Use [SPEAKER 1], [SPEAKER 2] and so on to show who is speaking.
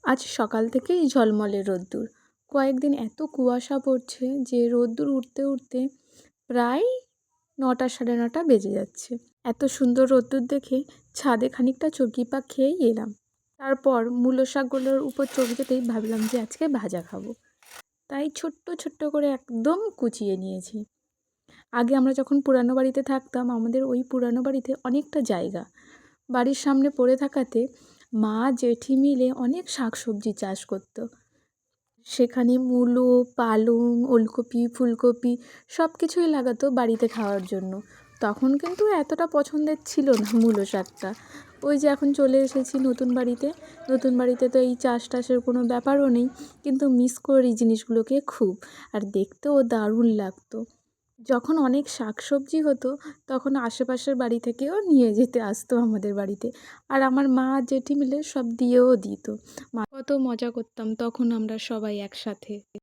[SPEAKER 1] আজ সকাল থেকেই ঝলমলে রোদ্দুর। কয়েকদিন এত কুয়াশা পড়ছে যে রোদ্দুর উঠতে উঠতে প্রায় ৯টা সাড়ে ৯টা বেজে যাচ্ছে। এত সুন্দর রোদ্দুর দেখে ছাদে খানিকটা চৌকিপাক খেয়েই এলাম। তারপর মূলো শাকগুলোর উপর চোখ যেতেই ভাবলাম যে আজকে ভাজা খাবো, তাই ছোট্ট ছোট্ট করে একদম কুচিয়ে নিয়েছি। আগে আমরা যখন পুরানো বাড়িতে থাকতাম, আমাদের ওই পুরানো বাড়িতে অনেকটা জায়গা বাড়ির সামনে পড়ে থাকাতে মা জেঠি মিলে অনেক শাকসবজি চাষ করতো। সেখানে মূলো, পালং, ওলকপি, ফুলকপি সব কিছুই লাগাতো বাড়িতে খাওয়ার জন্য। তখন কিন্তু এতটা পছন্দের ছিল না মূলো শাকটা। ওই যে এখন চলে এসেছি নতুন বাড়িতে, নতুন বাড়িতে তো এই চাষ টাসের কোনো ব্যাপারও নেই, কিন্তু মিস করি জিনিসগুলোকে খুব। আর দেখতেও দারুণ লাগতো। যখন অনেক শাকসবজি হতো তখন আশেপাশের বাড়ি থেকেও নিয়ে যেতে আসতো আমাদের বাড়িতে, আর আমার মা আর জেঠি মিলে সব দিয়েও দিত। কত মজা করতাম তখন আমরা সবাই একসাথে।